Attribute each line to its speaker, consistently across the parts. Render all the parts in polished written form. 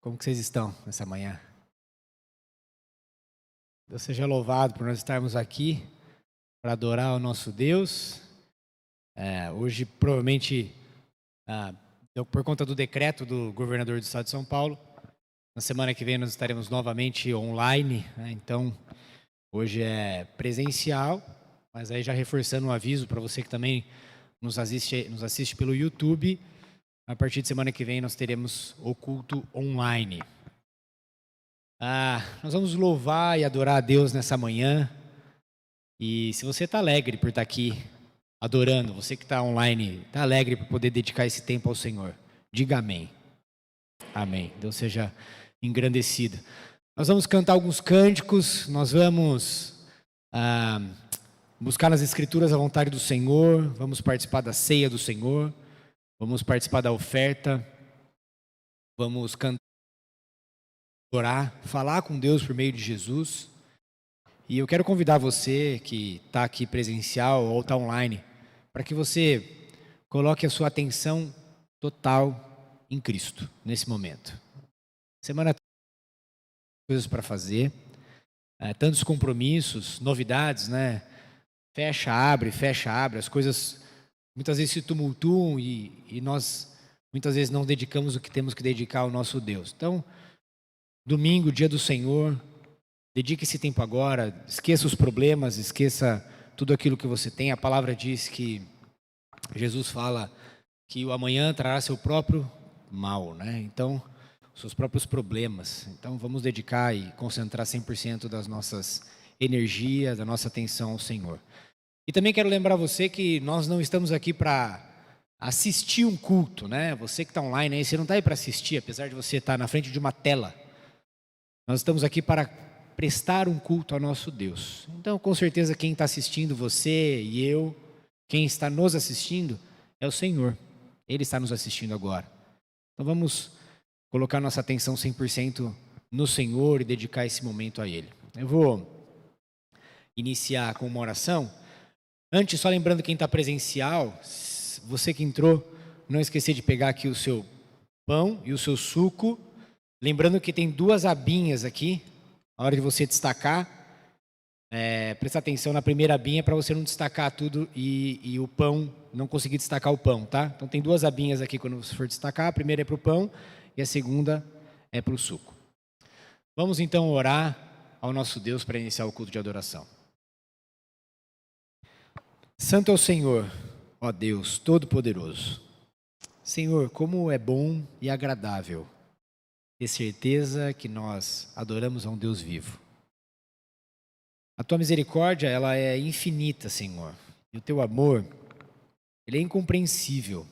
Speaker 1: Como que vocês estão nessa manhã? Deus seja louvado por nós estarmos aqui para adorar o nosso Deus. Hoje, provavelmente, por conta do decreto do governador do estado de São Paulo, na semana que vem nós estaremos novamente online, né? Então, hoje é presencial, mas aí já reforçando um aviso para você que também nos assiste pelo YouTube, a partir de semana que vem nós teremos o culto online. Nós vamos louvar e adorar a Deus nessa manhã. E se você está alegre por estar aqui adorando, você que está online, está alegre por poder dedicar esse tempo ao Senhor, diga amém. Amém. Deus seja engrandecido. Nós vamos cantar alguns cânticos, nós vamos buscar nas Escrituras a vontade do Senhor, vamos participar da ceia do Senhor, vamos participar da oferta, vamos cantar, orar, falar com Deus por meio de Jesus. E eu quero convidar você que está aqui presencial ou está online, para que você coloque a sua atenção total em Cristo, nesse momento. Semana tem coisas para fazer, tantos compromissos, novidades, né? Fecha, abre, as coisas muitas vezes se tumultuam e nós muitas vezes não dedicamos o que temos que dedicar ao nosso Deus. Então, domingo, dia do Senhor, dedique esse tempo agora, esqueça os problemas, esqueça tudo aquilo que você tem. A palavra diz que Jesus fala que o amanhã trará seu próprio mal, né? Então, seus próprios problemas. Então, vamos dedicar e concentrar 100% das nossas energias, da nossa atenção ao Senhor. E também quero lembrar você que nós não estamos aqui para assistir um culto, né? Você que está online aí, você não está aí para assistir, apesar de você estar na frente de uma tela. Nós estamos aqui para prestar um culto ao nosso Deus. Então, com certeza, quem está assistindo, você e eu, quem está nos assistindo, é o Senhor. Ele está nos assistindo agora. Então, vamos colocar nossa atenção 100% no Senhor e dedicar esse momento a Ele. Eu vou iniciar com uma oração. Antes, só lembrando quem está presencial, você que entrou, não esquecer de pegar aqui o seu pão e o seu suco. Lembrando que tem duas abinhas aqui. Na hora de você destacar, presta atenção na primeira abinha para você não destacar tudo e o pão, não conseguir destacar o pão, tá? Então tem duas abinhas aqui quando você for destacar. A primeira é para o pão e a segunda é para o suco. Vamos então orar ao nosso Deus para iniciar o culto de adoração. Santo é o Senhor, ó Deus Todo-Poderoso. Senhor, como é bom e agradável ter certeza que nós adoramos a um Deus vivo. A tua misericórdia, ela é infinita, Senhor. E o teu amor, ele é incompreensível.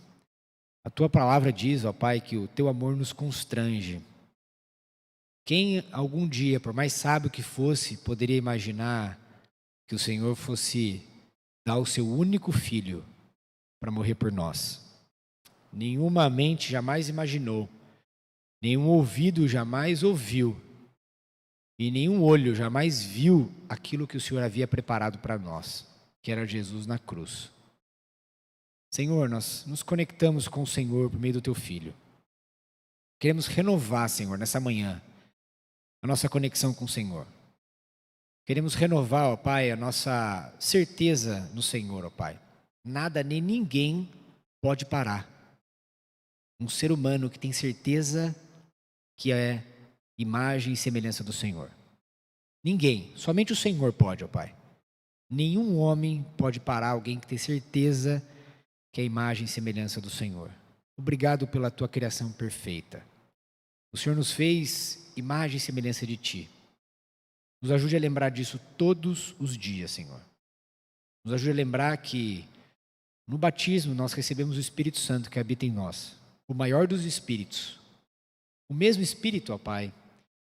Speaker 1: A tua palavra diz, ó Pai, que o teu amor nos constrange. Quem algum dia, por mais sábio que fosse, poderia imaginar que o Senhor fosse dar o seu único filho para morrer por nós? Nenhuma mente jamais imaginou. Nenhum ouvido jamais ouviu e nenhum olho jamais viu aquilo que o Senhor havia preparado para nós, que era Jesus na cruz. Senhor, nós nos conectamos com o Senhor por meio do Teu Filho. Queremos renovar, Senhor, nessa manhã, a nossa conexão com o Senhor. Queremos renovar, ó Pai, a nossa certeza no Senhor, ó Pai. Nada nem ninguém pode parar um ser humano que tem certeza que é imagem e semelhança do Senhor. Ninguém, somente o Senhor pode, ó Pai. Nenhum homem pode parar alguém que tem certeza que é imagem e semelhança do Senhor. Obrigado pela tua criação perfeita. O Senhor nos fez imagem e semelhança de Ti. Nos ajude a lembrar disso todos os dias, Senhor. Nos ajude a lembrar que no batismo nós recebemos o Espírito Santo que habita em nós, o maior dos Espíritos. O mesmo Espírito, ó Pai,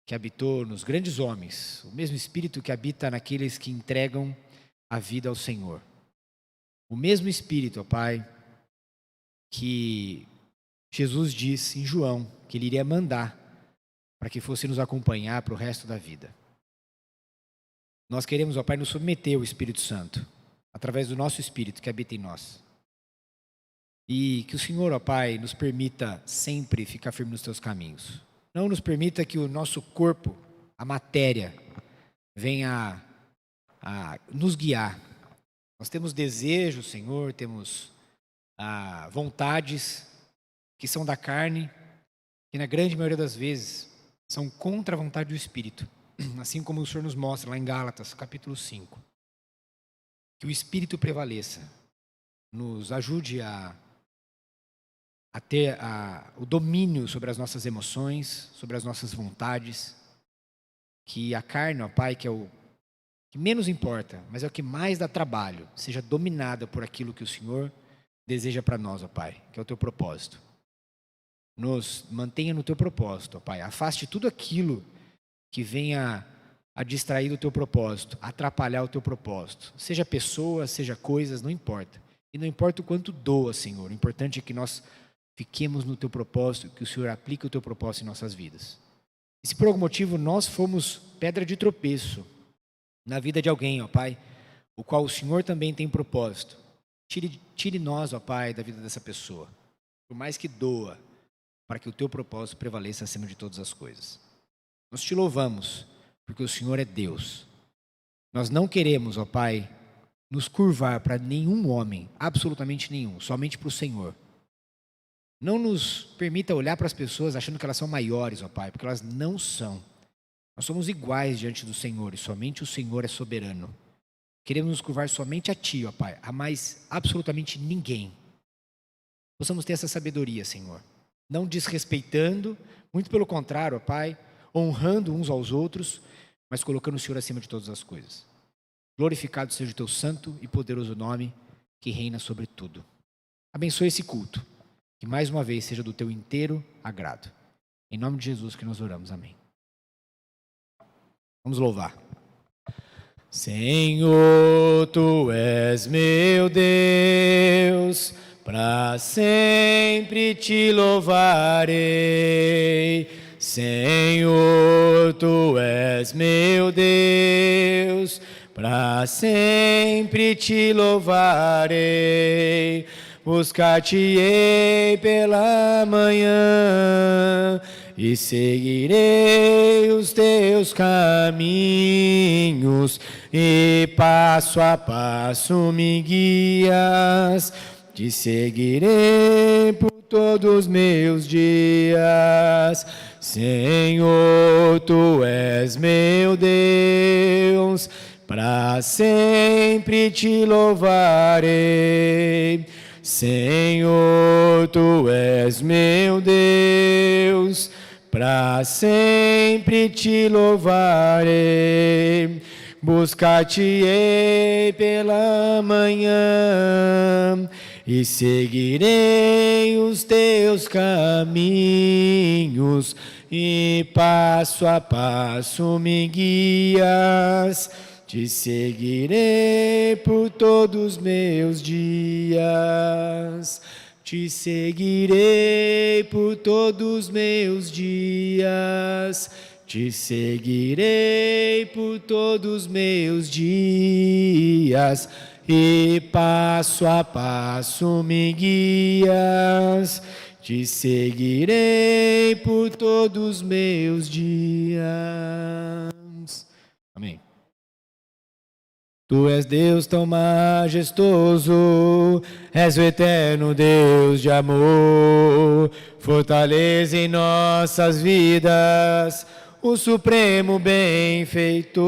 Speaker 1: que habitou nos grandes homens, o mesmo Espírito que habita naqueles que entregam a vida ao Senhor. O mesmo Espírito, ó Pai, que Jesus disse em João que Ele iria mandar para que fosse nos acompanhar para o resto da vida. Nós queremos, ó Pai, nos submeter ao Espírito Santo, através do nosso Espírito que habita em nós. E que o Senhor, ó Pai, nos permita sempre ficar firme nos Teus caminhos. Não nos permita que o nosso corpo, a matéria, venha a nos guiar. Nós temos desejos, Senhor, temos vontades que são da carne, que na grande maioria das vezes são contra a vontade do Espírito. Assim como o Senhor nos mostra lá em Gálatas, capítulo 5. Que o Espírito prevaleça, nos ajude a ter o domínio sobre as nossas emoções, sobre as nossas vontades. Que a carne, ó Pai, que é o que menos importa, mas é o que mais dá trabalho, seja dominada por aquilo que o Senhor deseja para nós, ó Pai, que é o teu propósito. Nos mantenha no teu propósito, ó Pai. Afaste tudo aquilo que venha a distrair do teu propósito, atrapalhar o teu propósito. Seja pessoas, seja coisas, não importa. E não importa o quanto doa, Senhor. O importante é que nós fiquemos no teu propósito, que o Senhor aplique o teu propósito em nossas vidas. E se por algum motivo nós fomos pedra de tropeço na vida de alguém, ó Pai, o qual o Senhor também tem propósito, tire nós, ó Pai, da vida dessa pessoa. Por mais que doa, para que o teu propósito prevaleça acima de todas as coisas. Nós te louvamos, porque o Senhor é Deus. Nós não queremos, ó Pai, nos curvar para nenhum homem, absolutamente nenhum, somente para o Senhor. Não nos permita olhar para as pessoas achando que elas são maiores, ó Pai, porque elas não são. Nós somos iguais diante do Senhor e somente o Senhor é soberano. Queremos nos curvar somente a Ti, ó Pai, a mais absolutamente ninguém. Possamos ter essa sabedoria, Senhor. Não desrespeitando, muito pelo contrário, ó Pai, honrando uns aos outros, mas colocando o Senhor acima de todas as coisas. Glorificado seja o Teu santo e poderoso nome, que reina sobre tudo. Abençoe esse culto, que mais uma vez seja do Teu inteiro agrado. Em nome de Jesus que nós oramos, amém. Vamos louvar. Senhor, Tu és meu Deus, para sempre Te louvarei. Senhor, Tu és meu Deus, para sempre Te louvarei. Buscar-te-ei pela manhã e seguirei os Teus caminhos, e passo a passo me guias. Te seguirei por todos os meus dias. Senhor, Tu és meu Deus, para sempre Te louvarei. Senhor, Tu és meu Deus, para sempre Te louvarei. Buscar-te-ei pela manhã e seguirei os Teus caminhos, e passo a passo me guias. Te seguirei por todos os meus dias. Te seguirei por todos os meus dias. Te seguirei por todos os meus dias. E passo a passo me guias. Te seguirei por todos os meus dias. Amém. Tu és Deus tão majestoso, és o eterno Deus de amor, fortaleza em nossas vidas, o supremo benfeitor,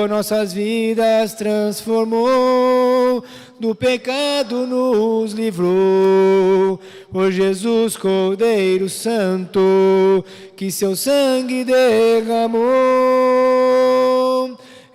Speaker 1: nossas vidas transformou, do pecado nos livrou, por Jesus Cordeiro Santo, que seu sangue derramou.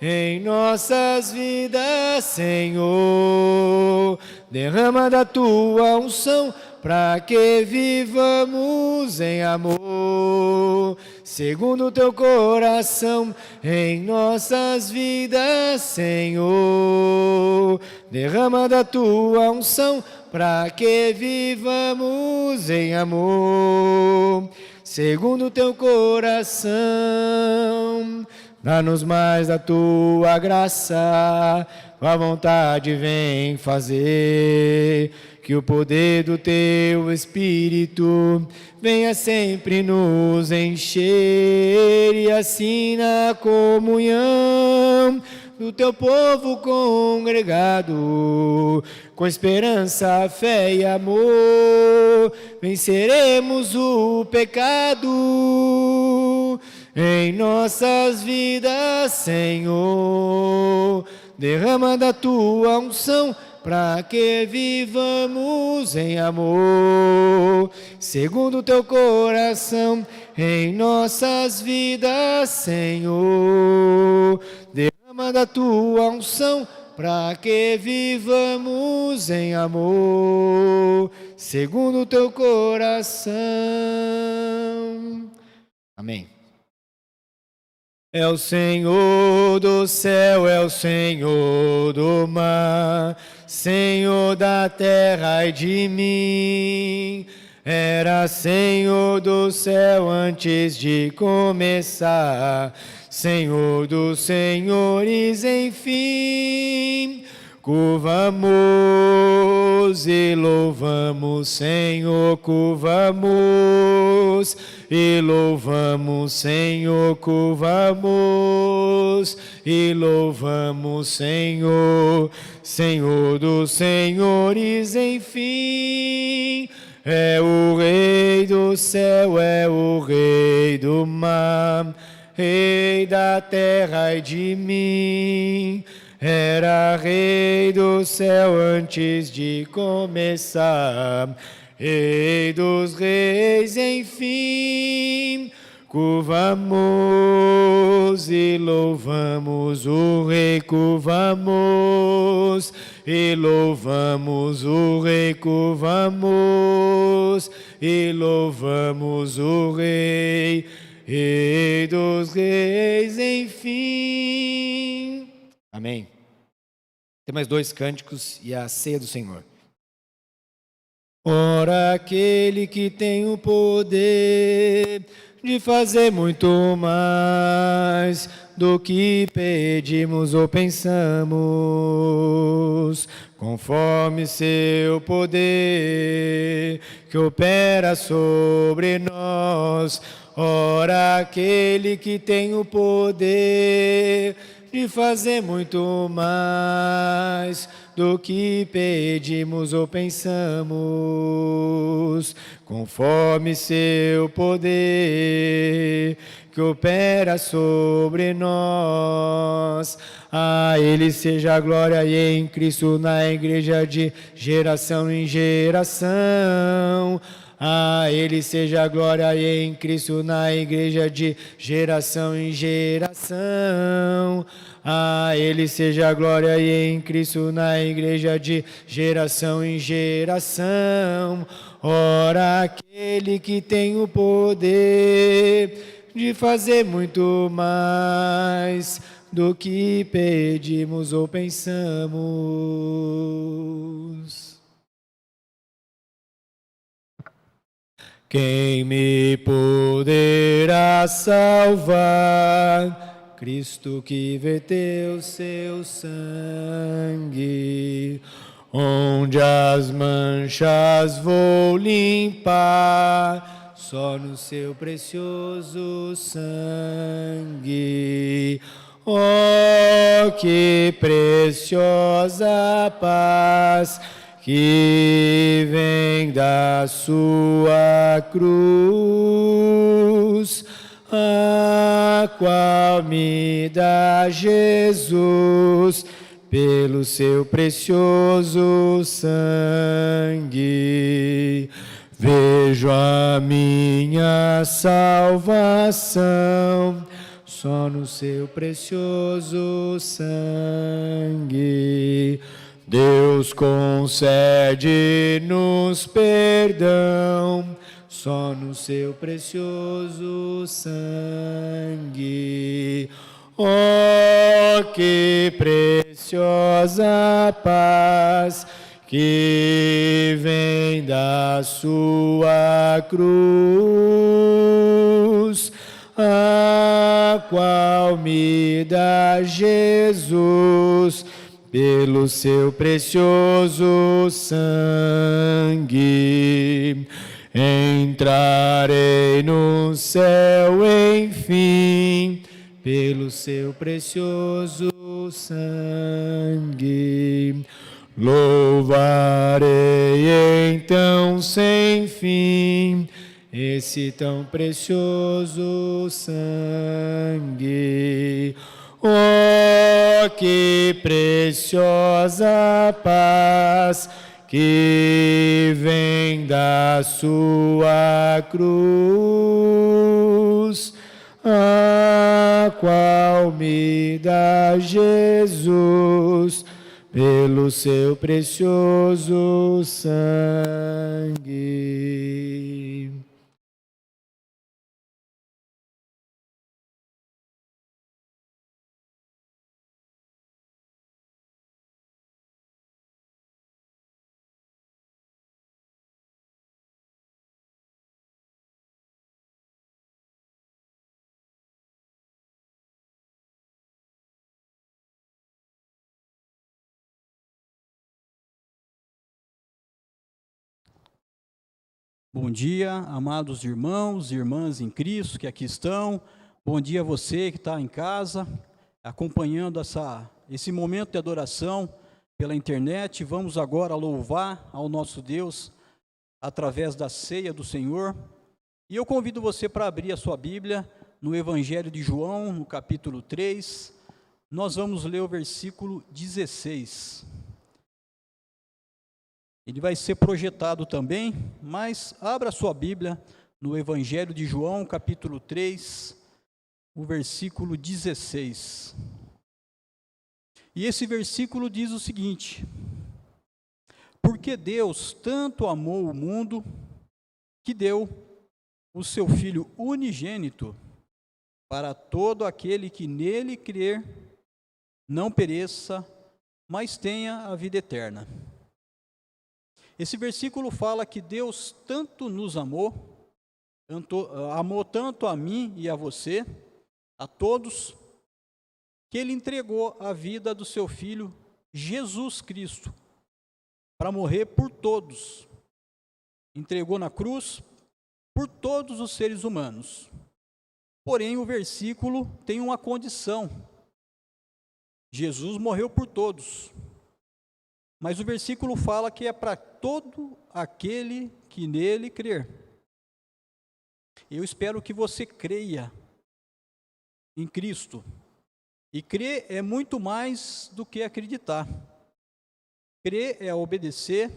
Speaker 1: Em nossas vidas, Senhor, derrama da Tua unção, para que vivamos em amor, segundo o Teu coração. Em nossas vidas, Senhor, derrama da Tua unção, para que vivamos em amor, segundo o Teu coração. Dá-nos mais da Tua graça, Tua vontade vem fazer, que o poder do teu Espírito venha sempre nos encher, e assim na comunhão do teu povo congregado, com esperança, fé e amor, venceremos o pecado em nossas vidas, Senhor. Derrama da tua unção para que vivamos em amor, segundo o teu coração, em nossas vidas, Senhor. Derrama da tua unção para que vivamos em amor, segundo o teu coração. Amém. É o Senhor do céu, é o Senhor do mar, Senhor da terra e de mim. Era Senhor do céu antes de começar, Senhor dos senhores, enfim. Curvamos e louvamos, Senhor, curvamos e louvamos, Senhor, curvamos e louvamos, Senhor, Senhor dos senhores, enfim. É o Rei do céu, é o Rei do mar, Rei da terra e de mim. Era Rei do céu antes de começar, Rei dos reis, enfim. Curvamos e louvamos o Rei, curvamos e louvamos o Rei, curvamos e louvamos o Rei, Rei dos reis, enfim. Amém. Tem mais 2 cânticos e a ceia do Senhor. Ora, aquele que tem o poder de fazer muito mais do que pedimos ou pensamos, conforme seu poder que opera sobre nós. Ora, aquele que tem o poder de fazer muito mais do que pedimos ou pensamos, conforme seu poder que opera sobre nós. A Ele seja a glória e em Cristo na Igreja de geração em geração. A Ele seja a glória e em Cristo na Igreja de geração em geração. A Ele seja a glória e em Cristo na Igreja de geração em geração. Ora, aquele que tem o poder de fazer muito mais do que pedimos ou pensamos. Quem me poderá salvar? Cristo que verteu seu sangue, onde as manchas vou limpar, só no seu precioso sangue. Oh, que preciosa paz que vem da sua cruz, a qual me dá Jesus pelo seu precioso sangue. Vejo a minha salvação só no seu precioso sangue. Deus concede-nos perdão só no seu precioso sangue. Oh, que preciosa paz que vem da sua cruz, a qual me dá Jesus pelo seu precioso sangue. Entrarei no céu, enfim, pelo seu precioso sangue. Louvarei então sem fim esse tão precioso sangue. Oh, que preciosa paz que vem da sua cruz, a qual me dá Jesus pelo seu precioso sangue.
Speaker 2: Bom dia, amados irmãos e irmãs em Cristo que aqui estão. Bom dia a você que está em casa, acompanhando esse momento de adoração pela internet. Vamos agora louvar ao nosso Deus através da ceia do Senhor. E eu convido você para abrir a sua Bíblia no Evangelho de João, no capítulo 3. Nós vamos ler o versículo 16. Ele vai ser projetado também, mas abra sua Bíblia no Evangelho de João, capítulo 3, o versículo 16. E esse versículo diz o seguinte: porque Deus tanto amou o mundo, que deu o seu Filho unigênito, para todo aquele que nele crer, não pereça, mas tenha a vida eterna. Esse versículo fala que Deus tanto nos amou, amou tanto a mim e a você, a todos, que Ele entregou a vida do seu Filho, Jesus Cristo, para morrer por todos. Entregou na cruz por todos os seres humanos. Porém, o versículo tem uma condição. Jesus morreu por todos. Mas o versículo fala que é para todo aquele que nele crer. Eu espero que você creia em Cristo. E crer é muito mais do que acreditar. Crer é obedecer,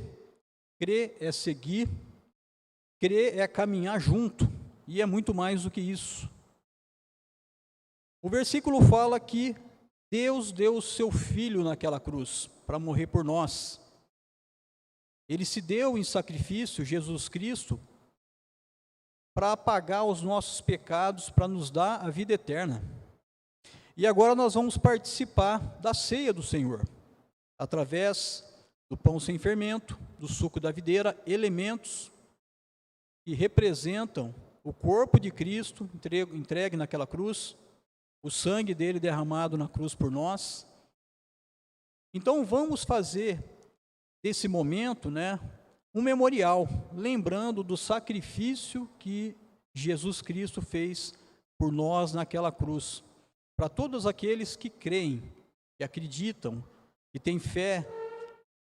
Speaker 2: crer é seguir, crer é caminhar junto. E é muito mais do que isso. O versículo fala que Deus deu o seu Filho naquela cruz para morrer por nós. Ele se deu em sacrifício, Jesus Cristo, para apagar os nossos pecados, para nos dar a vida eterna. E agora nós vamos participar da ceia do Senhor, através do pão sem fermento, do suco da videira, elementos que representam o corpo de Cristo entregue naquela cruz, o sangue dele derramado na cruz por nós. Então vamos fazer desse momento, um memorial, lembrando do sacrifício que Jesus Cristo fez por nós naquela cruz. Para todos aqueles que creem, que acreditam, que têm fé,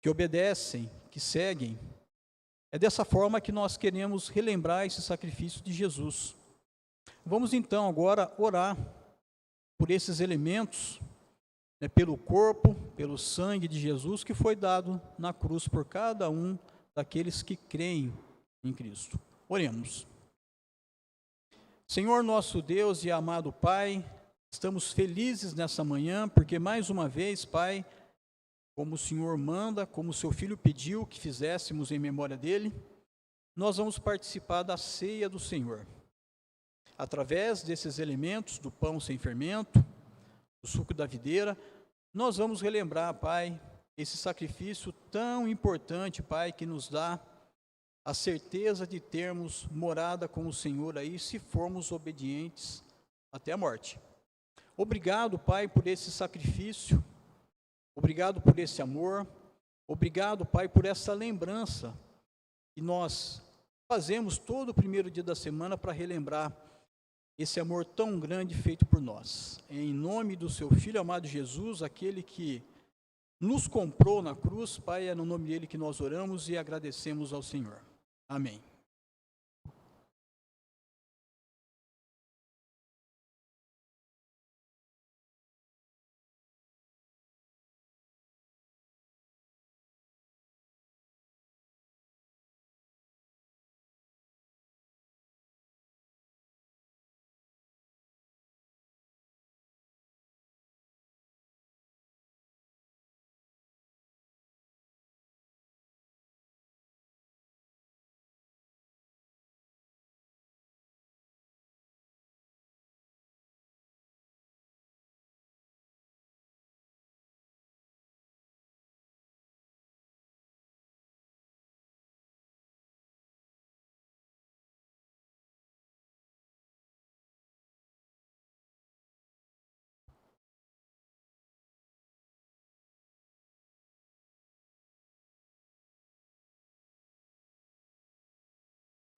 Speaker 2: que obedecem, que seguem. É dessa forma que nós queremos relembrar esse sacrifício de Jesus. Vamos então agora orar por esses elementos, pelo corpo, pelo sangue de Jesus que foi dado na cruz por cada um daqueles que creem em Cristo. Oremos. Senhor nosso Deus e amado Pai, estamos felizes nessa manhã, porque mais uma vez, Pai, como o Senhor manda, como o seu Filho pediu que fizéssemos em memória dele, nós vamos participar da ceia do Senhor. Através desses elementos, do pão sem fermento, do suco da videira, nós vamos relembrar, Pai, esse sacrifício tão importante, Pai, que nos dá a certeza de termos morada com o Senhor aí, se formos obedientes até a morte. Obrigado, Pai, por esse sacrifício, Obrigado por esse amor. Obrigado, Pai, por essa lembrança que nós fazemos todo o primeiro dia da semana para relembrar esse amor tão grande feito por nós. Em nome do seu Filho amado Jesus, aquele que nos comprou na cruz, Pai, é no nome dele que nós oramos e agradecemos ao Senhor. Amém.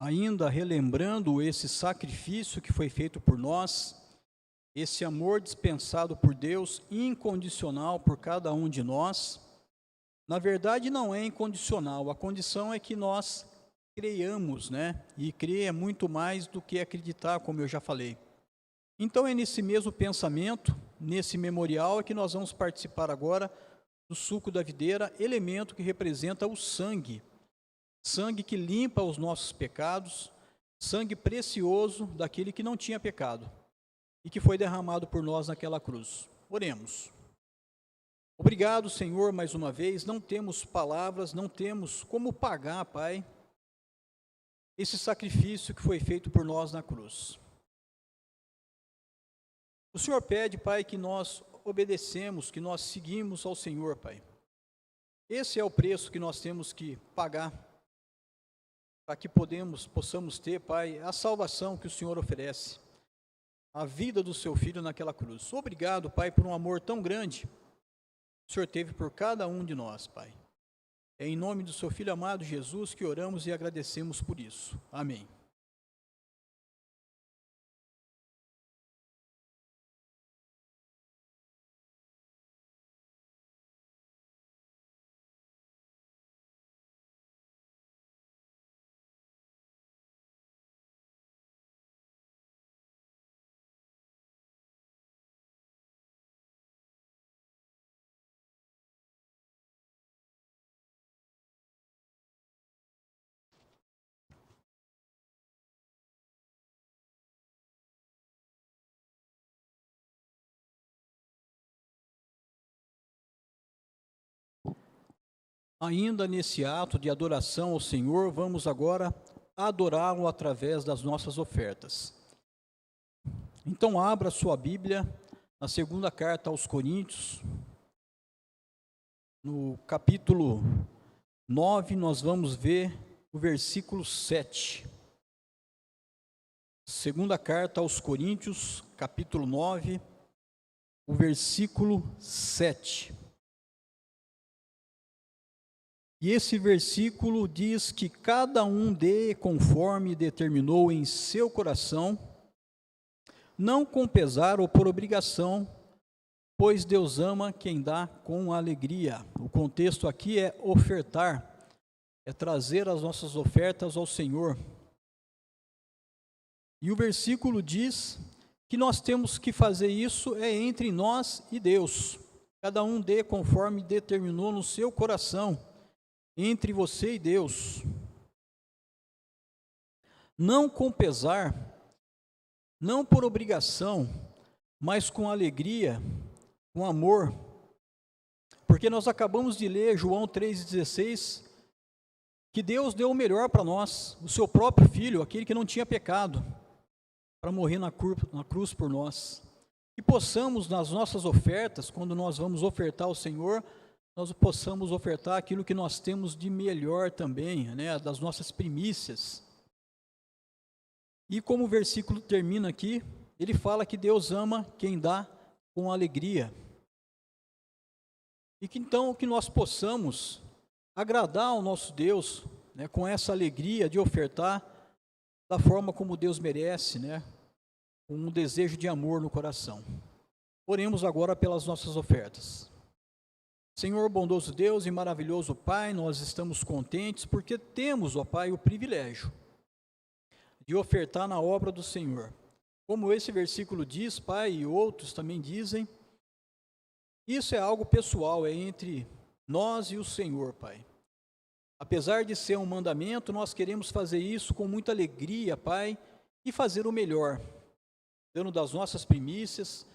Speaker 2: Ainda relembrando esse sacrifício que foi feito por nós, esse amor dispensado por Deus, incondicional por cada um de nós, na verdade não é incondicional, a condição é que nós creiamos, né? E crer é muito mais do que acreditar, como eu já falei. Então é nesse mesmo pensamento, nesse memorial, é que nós vamos participar agora do suco da videira, elemento que representa o sangue. Sangue que limpa os nossos pecados, sangue precioso daquele que não tinha pecado e que foi derramado por nós naquela cruz. Oremos. Obrigado, Senhor, mais uma vez. Não temos palavras, não temos como pagar, Pai, esse sacrifício que foi feito por nós na cruz. O Senhor pede, Pai, que nós obedecemos, que nós seguimos ao Senhor, Pai. Esse é o preço que nós temos que pagar para que possamos ter, Pai, a salvação que o Senhor oferece, a vida do seu Filho naquela cruz. Obrigado, Pai, por um amor tão grande que o Senhor teve por cada um de nós, Pai. É em nome do seu Filho amado Jesus que oramos e agradecemos por isso. Amém. Ainda nesse ato de adoração ao Senhor, vamos agora adorá-lo através das nossas ofertas. Então abra sua Bíblia na segunda carta aos Coríntios, no capítulo 9, nós vamos ver o versículo 7. Segunda carta aos Coríntios, capítulo 9, o versículo 7. E esse versículo diz que cada um dê conforme determinou em seu coração, não com pesar ou por obrigação, pois Deus ama quem dá com alegria. O contexto aqui é ofertar, é trazer as nossas ofertas ao Senhor. E o versículo diz que nós temos que fazer isso entre nós e Deus. Cada um dê conforme determinou no seu coração, entre você e Deus. Não com pesar, não por obrigação, mas com alegria, com amor. Porque nós acabamos de ler João 3,16, que Deus deu o melhor para nós, o seu próprio Filho, aquele que não tinha pecado, para morrer na cruz por nós. E possamos, nas nossas ofertas, quando nós vamos ofertar ao Senhor, nós possamos ofertar aquilo que nós temos de melhor também, né, das nossas primícias. E como o versículo termina aqui, ele fala que Deus ama quem dá com alegria. E que então que nós possamos agradar ao nosso Deus, né, com essa alegria de ofertar da forma como Deus merece, né, com um desejo de amor no coração. Oremos agora pelas nossas ofertas. Senhor bondoso Deus e maravilhoso Pai, nós estamos contentes porque temos, ó Pai, o privilégio de ofertar na obra do Senhor. Como esse versículo diz, Pai, e outros também dizem, isso é algo pessoal, é entre nós e o Senhor, Pai. Apesar de ser um mandamento, nós queremos fazer isso com muita alegria, Pai, e fazer o melhor, dando das nossas primícias,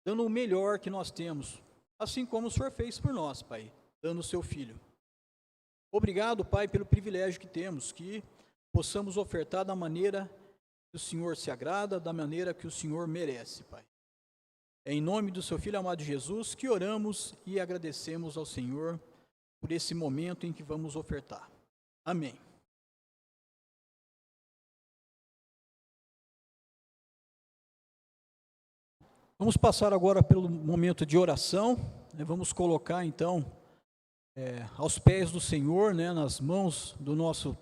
Speaker 2: dando o melhor que nós temos, assim como o Senhor fez por nós, Pai, dando o seu Filho. Obrigado, Pai, pelo privilégio que temos, que possamos ofertar da maneira que o Senhor se agrada, da maneira que o Senhor merece, Pai. É em nome do seu Filho amado Jesus que oramos e agradecemos ao Senhor por esse momento em que vamos ofertar. Amém. Vamos passar agora pelo momento de oração, né? Vamos colocar então aos pés do Senhor, né, nas mãos do nosso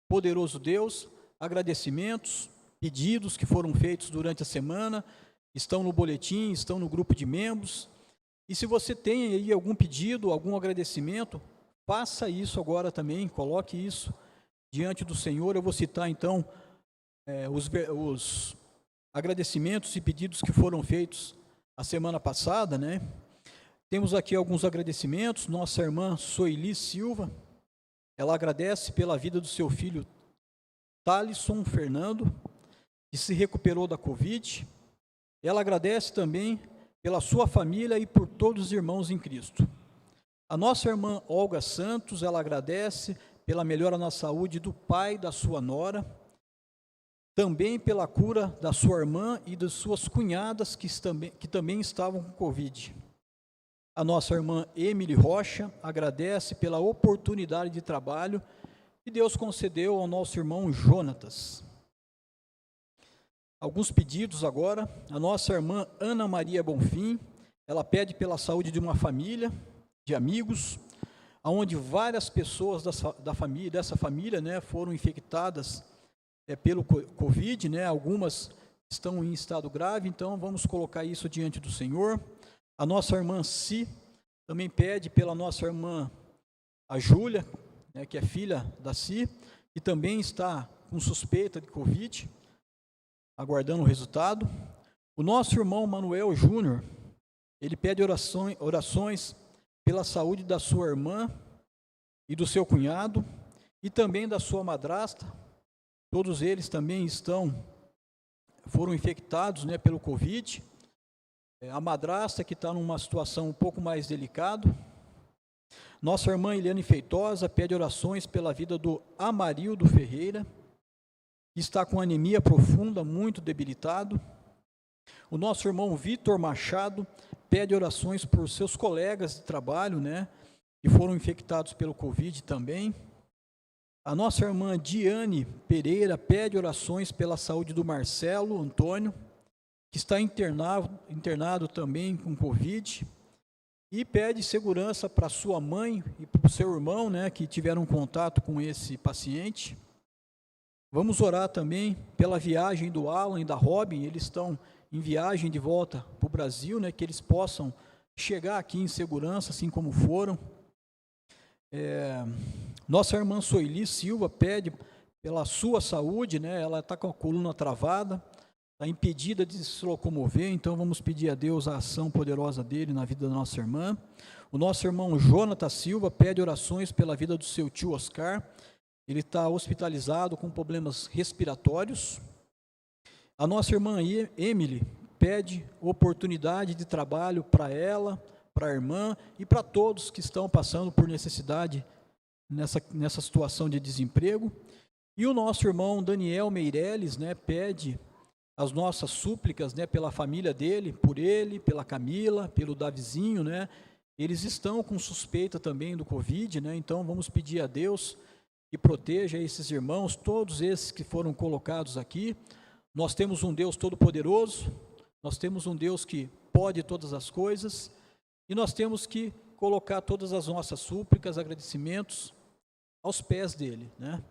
Speaker 2: poderoso Deus, agradecimentos, pedidos que foram feitos durante a semana, estão no boletim, estão no grupo de membros. E se você tem aí algum pedido, algum agradecimento, faça isso agora também, coloque isso diante do Senhor. Eu vou citar então os agradecimentos e pedidos que foram feitos a semana passada, né? Temos aqui alguns agradecimentos. Nossa irmã Soeli Silva, ela agradece pela vida do seu filho Thalisson Fernando, que se recuperou da Covid. Ela agradece também pela sua família e por todos os irmãos em Cristo. A nossa irmã Olga Santos, ela agradece pela melhora na saúde do pai da sua nora, também pela cura da sua irmã e das suas cunhadas que também estavam com Covid. A nossa irmã Emily Rocha agradece pela oportunidade de trabalho que Deus concedeu ao nosso irmão Jonatas. Alguns pedidos agora. A nossa irmã Ana Maria Bonfim, ela pede pela saúde de uma família, de amigos, onde várias pessoas dessa família, né, foram infectadas pelo Covid, né, algumas estão em estado grave, então vamos colocar isso diante do Senhor. A nossa irmã Si também pede pela nossa irmã, a Júlia, né, que é filha da Si, que também está com suspeita de Covid, aguardando o resultado. O nosso irmão Manuel Júnior, ele pede orações pela saúde da sua irmã e do seu cunhado, e também da sua madrasta. Todos eles também foram infectados, né, pelo Covid. A madrasta que está numa situação um pouco mais delicada. Nossa irmã Eliane Feitosa pede orações pela vida do Amarildo Ferreira, que está com anemia profunda, muito debilitado. O nosso irmão Vitor Machado pede orações por seus colegas de trabalho, né, que foram infectados pelo Covid também. A nossa irmã Diane Pereira pede orações pela saúde do Marcelo Antônio, que está internado também com Covid, e pede segurança para sua mãe e para o seu irmão, né, que tiveram contato com esse paciente. Vamos orar também pela viagem do Alan e da Robin. Eles estão em viagem de volta para o Brasil, né, que eles possam chegar aqui em segurança, assim como foram. Nossa irmã Soeli Silva pede pela sua saúde, né, ela está com a coluna travada, está impedida de se locomover, então vamos pedir a Deus a ação poderosa dele na vida da nossa irmã. O nosso irmão Jonatas Silva pede orações pela vida do seu tio Oscar. Ele está hospitalizado com problemas respiratórios. A nossa irmã Emily pede oportunidade de trabalho para ela, para a irmã e para todos que estão passando por necessidade nessa situação de desemprego. E o nosso irmão Daniel Meireles, né, pede as nossas súplicas, né, pela família dele, por ele, pela Camila, pelo Davizinho, né. Eles estão com suspeita também do Covid, né, então vamos pedir a Deus que proteja esses irmãos, todos esses que foram colocados aqui. Nós temos um Deus todo-poderoso, nós temos um Deus que pode todas as coisas, e nós temos que colocar todas as nossas súplicas, agradecimentos aos pés dele, né?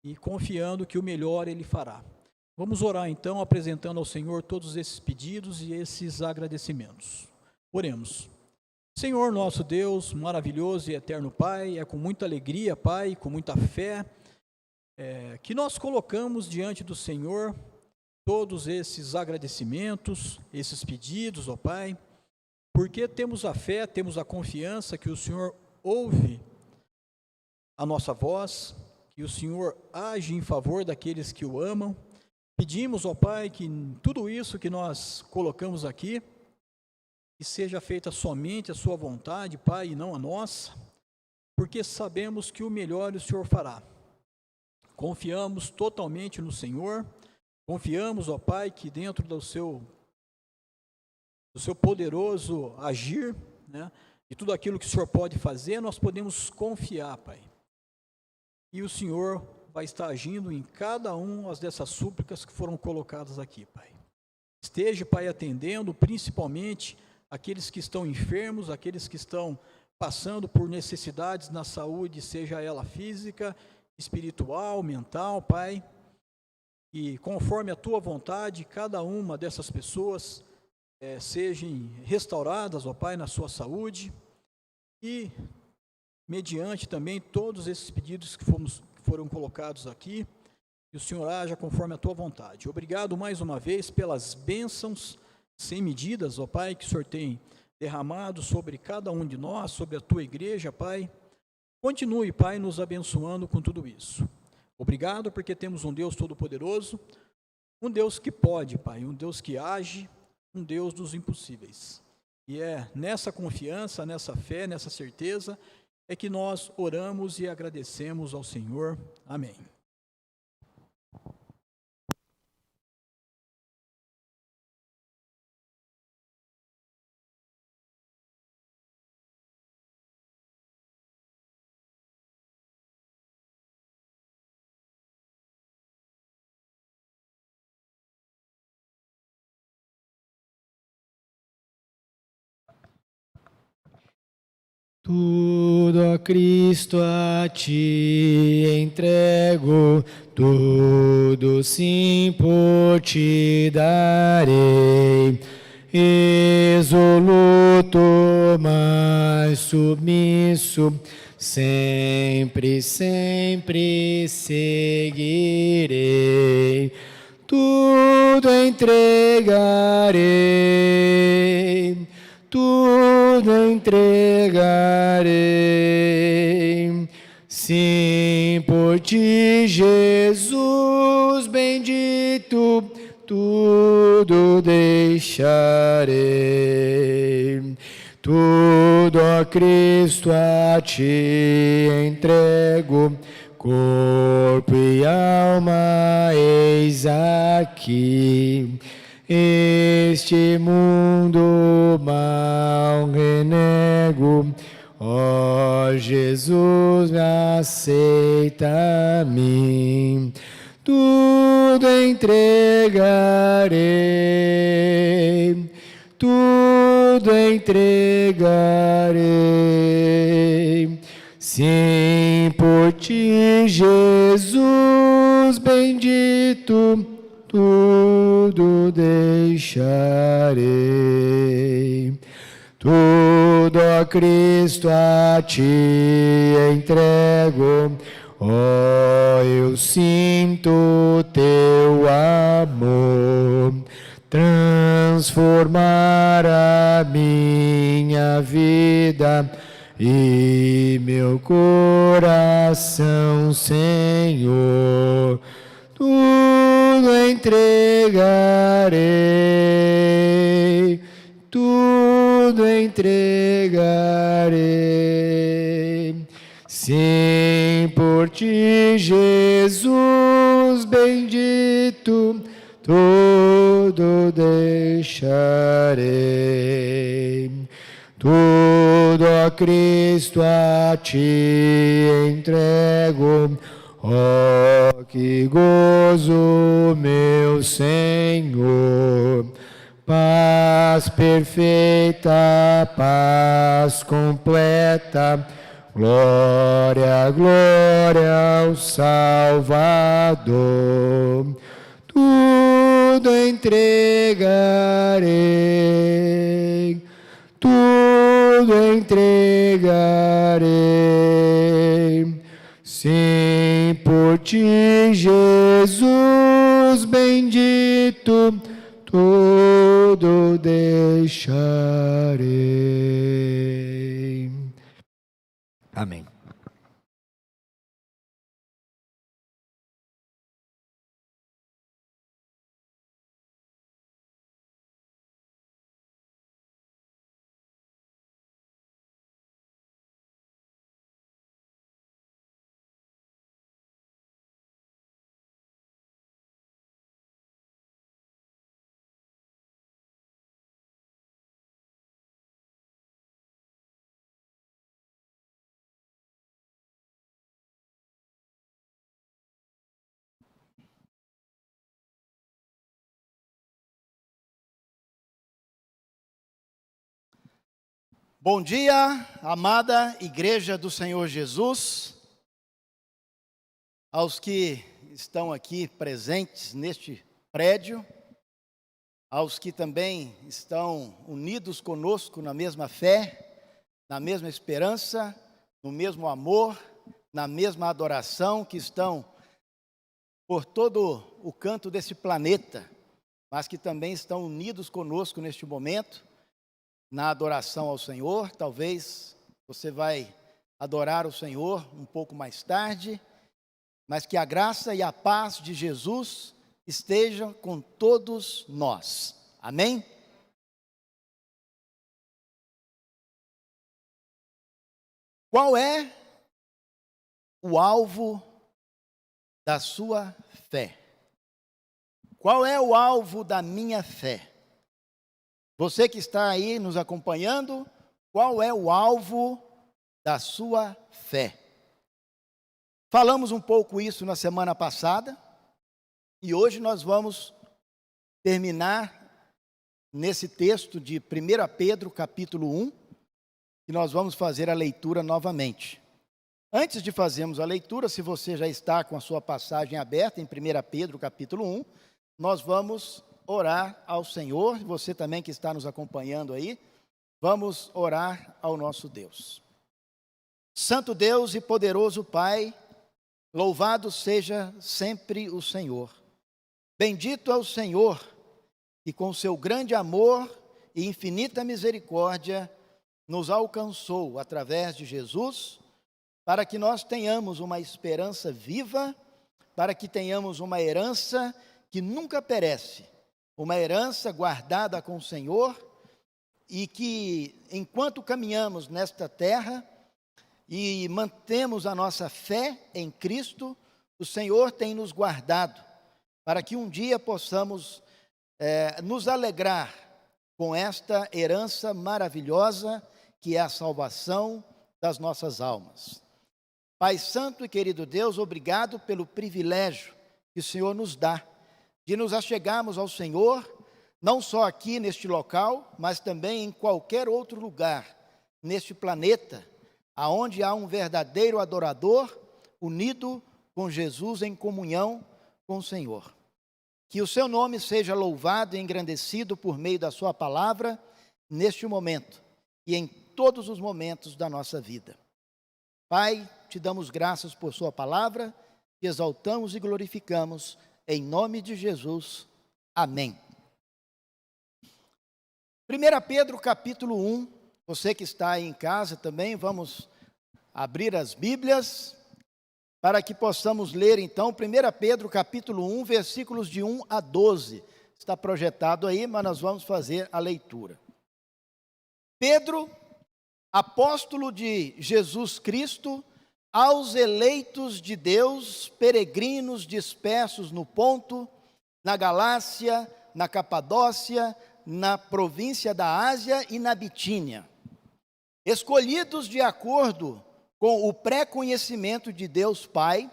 Speaker 2: E confiando que o melhor ele fará. Vamos orar então, apresentando ao Senhor todos esses pedidos e esses agradecimentos. Oremos. Senhor nosso Deus, maravilhoso e eterno Pai, é com muita alegria, Pai, com muita fé, que nós colocamos diante do Senhor todos esses agradecimentos, esses pedidos, ó Pai, porque temos a fé, temos a confiança que o Senhor ouve a nossa voz, que o Senhor age em favor daqueles que o amam. Pedimos, ó Pai, que tudo isso que nós colocamos aqui, que seja feita somente a sua vontade, Pai, e não a nossa, porque sabemos que o melhor o Senhor fará. Confiamos totalmente no Senhor, confiamos, ó Pai, que dentro do seu poderoso agir, né, e tudo aquilo que o Senhor pode fazer, nós podemos confiar, Pai. E o Senhor vai estar agindo em cada uma dessas súplicas que foram colocadas aqui, Pai. Esteja, Pai, atendendo principalmente aqueles que estão enfermos, aqueles que estão passando por necessidades na saúde, seja ela física, espiritual, mental, Pai. E conforme a Tua vontade, cada uma dessas pessoas sejam restauradas, ó Pai, na sua saúde. E mediante também todos esses pedidos que foram colocados aqui, que o Senhor haja conforme a Tua vontade. Obrigado mais uma vez pelas bênçãos sem medidas, ó Pai, que o Senhor tem derramado sobre cada um de nós, sobre a Tua igreja, Pai. Continue, Pai, nos abençoando com tudo isso. Obrigado porque temos um Deus todo-poderoso, um Deus que pode, Pai, um Deus que age, um Deus dos impossíveis. E é nessa confiança, nessa fé, nessa certeza, é que nós oramos e agradecemos ao Senhor. Amém.
Speaker 1: Tudo, ó Cristo, a Ti entrego, tudo sim por Ti darei. Resoluto, mas submisso, sempre, sempre seguirei. Tudo entregarei, tudo entregarei. Sim, por Ti, Jesus bendito, tudo deixarei. Tudo, ó Cristo, a Ti entrego, corpo e alma, eis aqui. Este mundo mal renego, ó Jesus, me aceita a mim. Tudo entregarei, tudo entregarei. Sim, por Ti, Jesus bendito, tudo deixarei. Tudo, ó Cristo, a Ti entrego, ó, eu sinto Teu amor transformar a minha vida e meu coração, Senhor. Tudo entregarei, tudo entregarei. Sim, por Ti, Jesus bendito, tudo deixarei. Tudo, ó Cristo, a Ti entrego, ó, que gozo, meu Senhor, Paz perfeita, paz completa, glória, glória ao Salvador. Tudo entregarei, tudo entregarei. Sim, por ti, Jesus bendito, tudo deixarei. Amém.
Speaker 3: Bom dia, amada Igreja do Senhor Jesus, aos que estão aqui presentes neste prédio, aos que também estão unidos conosco na mesma fé, na mesma esperança, no mesmo amor, na mesma adoração, que estão por todo o canto desse planeta, mas que também estão unidos conosco neste momento, na adoração ao Senhor. Talvez você vai adorar o Senhor um pouco mais tarde, mas que a graça e a paz de Jesus estejam com todos nós. Amém? Qual é o alvo da sua fé? Qual é o alvo da minha fé? Você que está aí nos acompanhando, qual é o alvo da sua fé? Falamos um pouco isso na semana passada, e hoje nós vamos terminar nesse texto de 1 Pedro, capítulo 1, e nós vamos fazer a leitura novamente. Antes de fazermos a leitura, se você já está com a sua passagem aberta em 1 Pedro, capítulo 1, nós vamos orar ao Senhor. Você também que está nos acompanhando aí, vamos orar ao nosso Deus. Santo Deus e poderoso Pai, louvado seja sempre o Senhor. Bendito é o Senhor, que com seu grande amor e infinita misericórdia nos alcançou através de Jesus, para que nós tenhamos uma esperança viva, para que tenhamos uma herança que nunca perece, uma herança guardada com o Senhor, e que enquanto caminhamos nesta terra e mantemos a nossa fé em Cristo, o Senhor tem nos guardado, para que um dia possamos nos alegrar com esta herança maravilhosa, que é a salvação das nossas almas. Pai Santo e querido Deus, obrigado pelo privilégio que o Senhor nos dá, de nos achegarmos ao Senhor, não só aqui neste local, mas também em qualquer outro lugar neste planeta, aonde há um verdadeiro adorador unido com Jesus em comunhão com o Senhor. Que o seu nome seja louvado e engrandecido por meio da sua palavra, neste momento e em todos os momentos da nossa vida. Pai, te damos graças por sua palavra, te exaltamos e glorificamos, em nome de Jesus. Amém. 1 Pedro capítulo 1, você que está aí em casa também, vamos abrir as Bíblias, para que possamos ler então 1 Pedro capítulo 1, versículos de 1 a 12. Está projetado aí, mas nós vamos fazer a leitura. Pedro, apóstolo de Jesus Cristo, aos eleitos de Deus, peregrinos dispersos no Ponto, na Galácia, na Capadócia, na província da Ásia e na Bitínia, escolhidos de acordo com o pré-conhecimento de Deus Pai,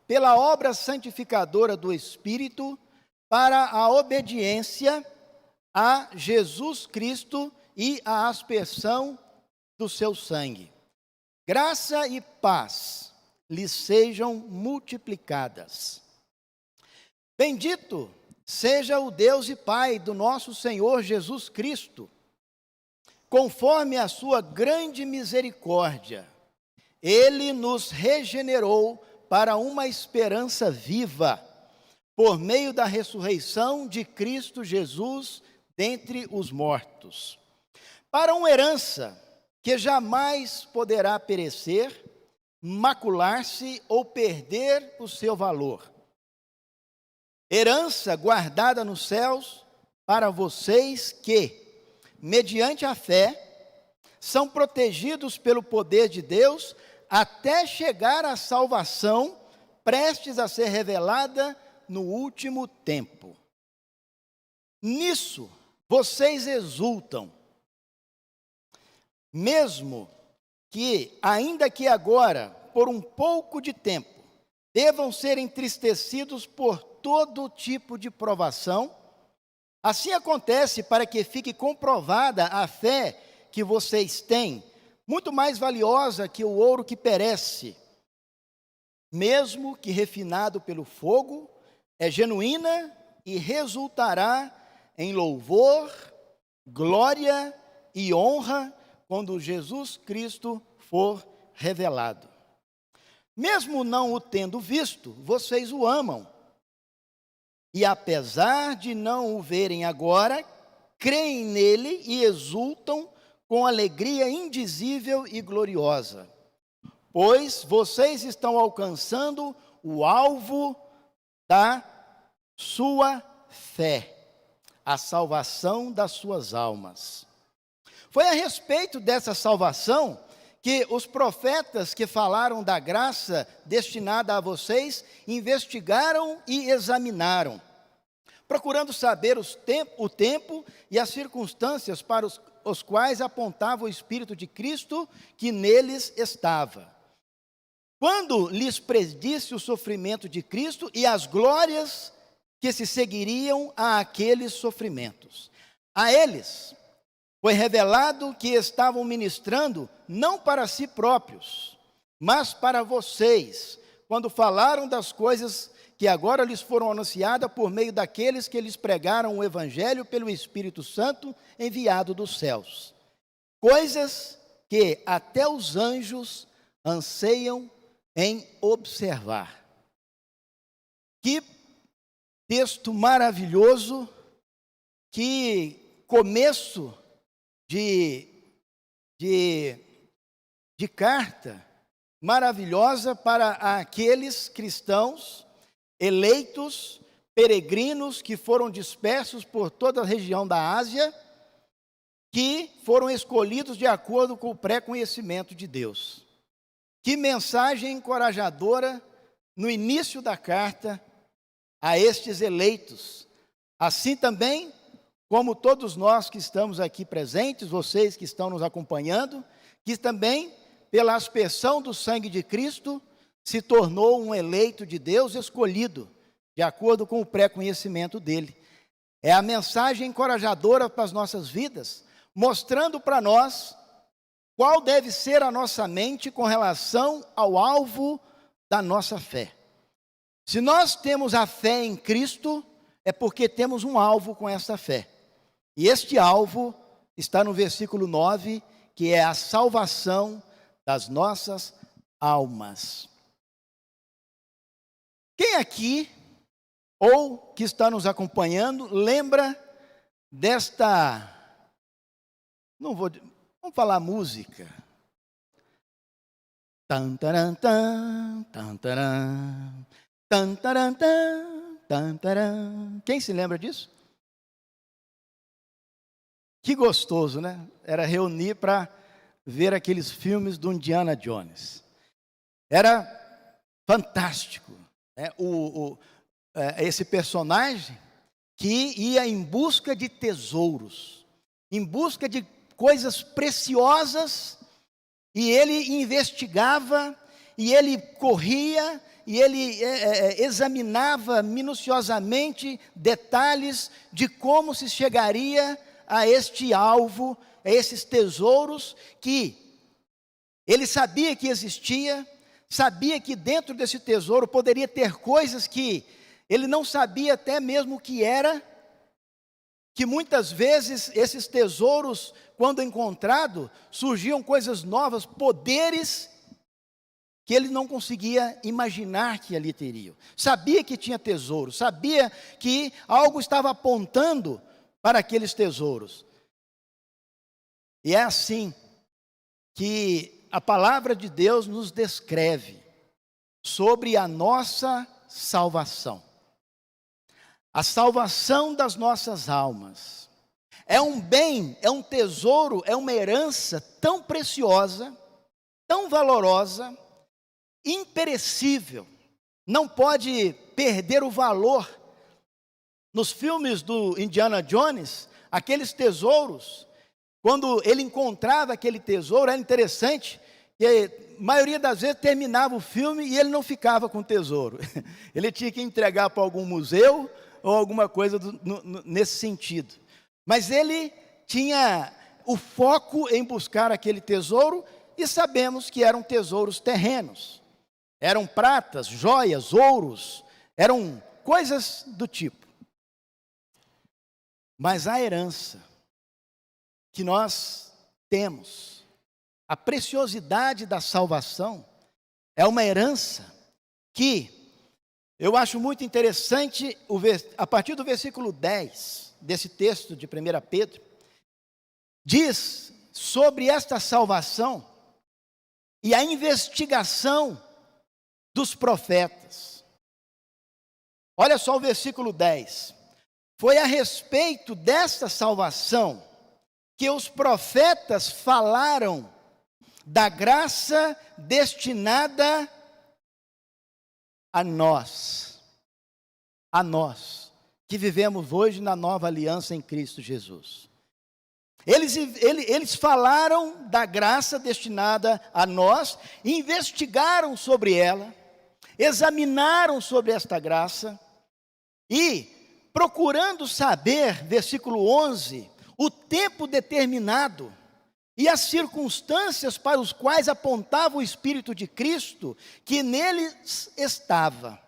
Speaker 3: pela obra santificadora do Espírito, para a obediência a Jesus Cristo e a aspersão do seu sangue. Graça e paz lhes sejam multiplicadas. Bendito seja o Deus e Pai do nosso Senhor Jesus Cristo. Conforme a sua grande misericórdia, Ele nos regenerou para uma esperança viva, por meio da ressurreição de Cristo Jesus dentre os mortos, para uma herança que jamais poderá perecer, macular-se ou perder o seu valor. Herança guardada nos céus para vocês que, mediante a fé, são protegidos pelo poder de Deus até chegar à salvação, prestes a ser revelada no último tempo. Nisso vocês exultam, mesmo que, ainda que agora, por um pouco de tempo, devam ser entristecidos por todo tipo de provação. Assim acontece para que fique comprovada a fé que vocês têm, muito mais valiosa que o ouro que perece, mesmo que refinado pelo fogo, é genuína e resultará em louvor, glória e honra quando Jesus Cristo for revelado. Mesmo não o tendo visto, vocês o amam. E apesar de não o verem agora, creem nele e exultam com alegria indizível e gloriosa, pois vocês estão alcançando o alvo da sua fé, a salvação das suas almas. Foi a respeito dessa salvação que os profetas que falaram da graça destinada a vocês investigaram e examinaram, procurando saber o tempo e as circunstâncias para os quais apontava o Espírito de Cristo que neles estava. Quando lhes predisse o sofrimento de Cristo e as glórias que se seguiriam a aqueles sofrimentos. A eles foi revelado que estavam ministrando não para si próprios, mas para vocês, quando falaram das coisas que agora lhes foram anunciadas por meio daqueles que lhes pregaram o Evangelho pelo Espírito Santo enviado dos céus. Coisas que até os anjos anseiam em observar. Que texto maravilhoso, que começo de carta maravilhosa para aqueles cristãos eleitos, peregrinos que foram dispersos por toda a região da Ásia, que foram escolhidos de acordo com o pré-conhecimento de Deus. Que mensagem encorajadora no início da carta a estes eleitos. Assim também, como todos nós que estamos aqui presentes, vocês que estão nos acompanhando, que também, pela aspersão do sangue de Cristo, se tornou um eleito de Deus escolhido, de acordo com o pré-conhecimento dele. É a mensagem encorajadora para as nossas vidas, mostrando para nós qual deve ser a nossa mente com relação ao alvo da nossa fé. Se nós temos a fé em Cristo, é porque temos um alvo com essa fé. E este alvo está no versículo 9, que é a salvação das nossas almas. Quem aqui, ou que está nos acompanhando, lembra desta... Vamos falar música. Tantaran, tantaran, tantaran, tantaran. Quem se lembra disso? Que gostoso, né? Era reunir para ver aqueles filmes do Indiana Jones. Era fantástico, né? Esse personagem que ia em busca de tesouros, em busca de coisas preciosas, e ele investigava, e ele corria, e ele examinava minuciosamente detalhes de como se chegaria a este alvo, a esses tesouros que ele sabia que existia, sabia que dentro desse tesouro poderia ter coisas que ele não sabia até mesmo o que era, que muitas vezes esses tesouros, quando encontrados, surgiam coisas novas, poderes que ele não conseguia imaginar que ali teriam. Sabia que tinha tesouro, sabia que algo estava apontando para aqueles tesouros. E é assim que a palavra de Deus nos descreve sobre a nossa salvação. A salvação das nossas almas é um bem, é um tesouro, é uma herança tão preciosa, tão valorosa, imperecível, não pode perder o valor. Nos filmes do Indiana Jones, aqueles tesouros, quando ele encontrava aquele tesouro, era interessante, que a maioria das vezes terminava o filme e ele não ficava com o tesouro. Ele tinha que entregar para algum museu ou alguma coisa nesse sentido. Mas ele tinha o foco em buscar aquele tesouro e sabemos que eram tesouros terrenos. Eram pratas, joias, ouros, eram coisas do tipo. Mas a herança que nós temos, a preciosidade da salvação, é uma herança que eu acho muito interessante, a partir do versículo 10, desse texto de 1 Pedro, diz sobre esta salvação e a investigação dos profetas. Olha só o versículo 10. Foi a respeito desta salvação que os profetas falaram da graça destinada a nós, que vivemos hoje na nova aliança em Cristo Jesus. Eles falaram da graça destinada a nós, investigaram sobre ela, examinaram sobre esta graça e, procurando saber, versículo 11, o tempo determinado e as circunstâncias para os quais apontava o Espírito de Cristo, que neles estava.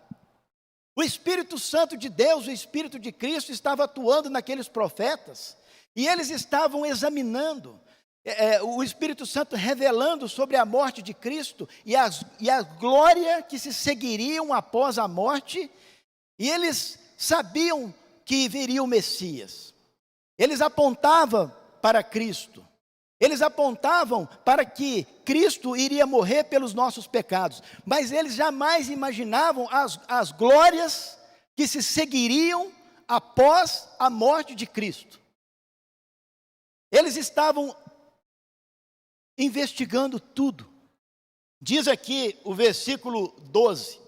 Speaker 3: O Espírito Santo de Deus, o Espírito de Cristo estava atuando naqueles profetas, e eles estavam examinando, o Espírito Santo revelando sobre a morte de Cristo, e a glória que se seguiriam após a morte, e eles sabiam que viria o Messias. Eles apontavam para Cristo. Eles apontavam para que Cristo iria morrer pelos nossos pecados, mas eles jamais imaginavam as glórias que se seguiriam após a morte de Cristo. Eles estavam investigando tudo. Diz aqui o versículo 12,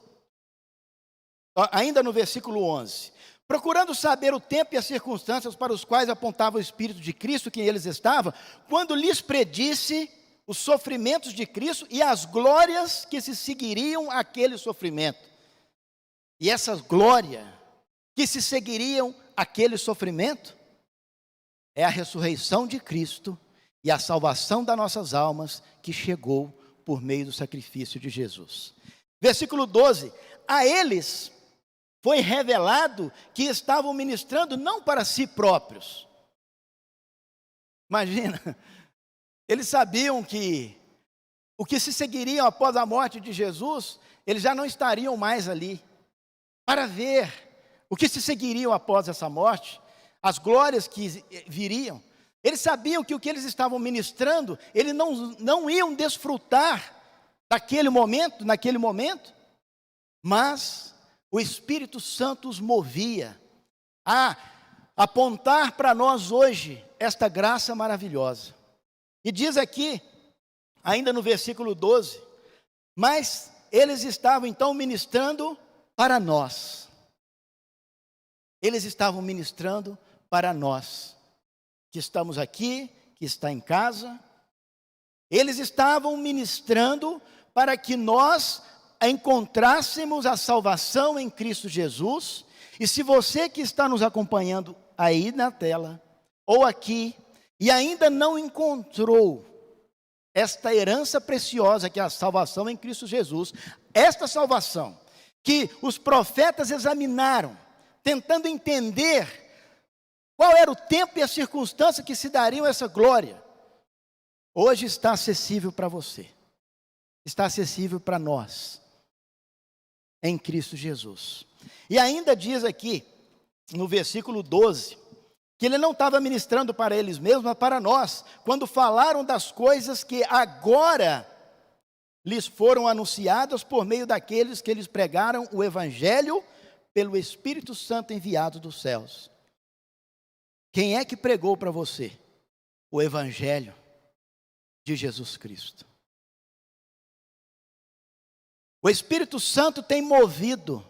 Speaker 3: ainda no versículo 11. Procurando saber o tempo e as circunstâncias para os quais apontava o Espírito de Cristo, que eles estavam, quando lhes predisse os sofrimentos de Cristo e as glórias que se seguiriam àquele sofrimento. E essas glórias que se seguiriam àquele sofrimento é a ressurreição de Cristo e a salvação das nossas almas que chegou por meio do sacrifício de Jesus. Versículo 12, a eles foi revelado que estavam ministrando não para si próprios. Imagina, eles sabiam que o que se seguiriam após a morte de Jesus, eles já não estariam mais ali. Para ver o que se seguiriam após essa morte, as glórias que viriam, eles sabiam que o que eles estavam ministrando, eles não iam desfrutar naquele momento, mas o Espírito Santo os movia a apontar para nós hoje esta graça maravilhosa. E diz aqui, ainda no versículo 12, mas eles estavam então ministrando para nós. Eles estavam ministrando para nós, que estamos aqui, que está em casa. Eles estavam ministrando para que nós encontrássemos a salvação em Cristo Jesus, e se você que está nos acompanhando aí na tela, ou aqui, e ainda não encontrou esta herança preciosa que é a salvação em Cristo Jesus, esta salvação que os profetas examinaram, tentando entender qual era o tempo e a circunstância que se dariam essa glória, hoje está acessível para você, está acessível para nós, em Cristo Jesus. E ainda diz aqui, no versículo 12, que ele não estava ministrando para eles mesmos, mas para nós, quando falaram das coisas que agora lhes foram anunciadas por meio daqueles que eles pregaram o Evangelho pelo Espírito Santo enviado dos céus. Quem é que pregou para você o Evangelho de Jesus Cristo? O Espírito Santo tem movido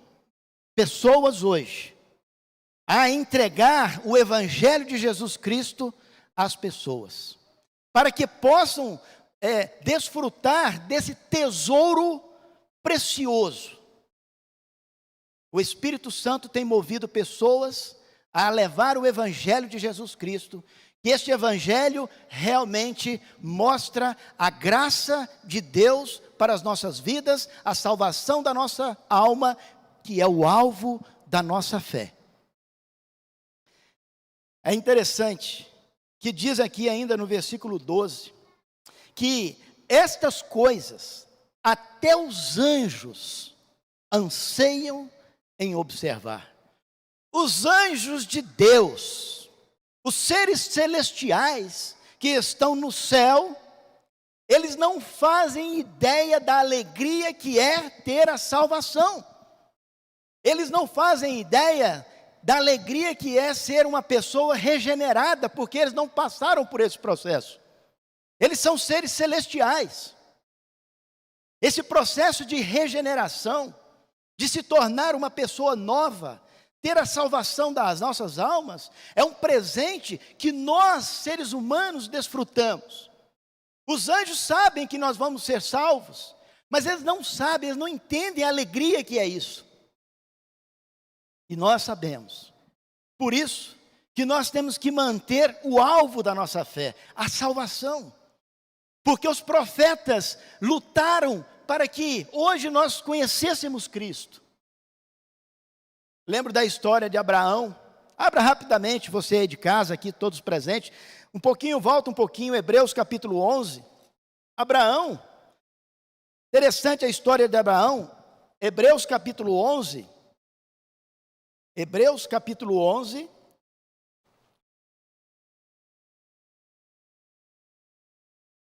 Speaker 3: pessoas hoje a entregar o Evangelho de Jesus Cristo às pessoas, para que possam desfrutar desse tesouro precioso. O Espírito Santo tem movido pessoas a levar o Evangelho de Jesus Cristo, que este Evangelho realmente mostra a graça de Deus para as nossas vidas, a salvação da nossa alma, que é o alvo da nossa fé. É interessante que diz aqui ainda no versículo 12, que estas coisas até os anjos anseiam em observar. Os anjos de Deus, os seres celestiais que estão no céu, eles não fazem ideia da alegria que é ter a salvação. Eles não fazem ideia da alegria que é ser uma pessoa regenerada, porque eles não passaram por esse processo. Eles são seres celestiais. Esse processo de regeneração, de se tornar uma pessoa nova, ter a salvação das nossas almas, é um presente que nós, seres humanos, desfrutamos. Os anjos sabem que nós vamos ser salvos, mas eles não sabem, eles não entendem a alegria que é isso. E nós sabemos. Por isso que nós temos que manter o alvo da nossa fé, a salvação. Porque os profetas lutaram para que hoje nós conhecêssemos Cristo. Lembro da história de Abraão. Abra rapidamente, você aí de casa, aqui todos presentes. Volta um pouquinho, Hebreus capítulo 11. Abraão, interessante a história de Abraão. Hebreus capítulo 11. Hebreus capítulo 11.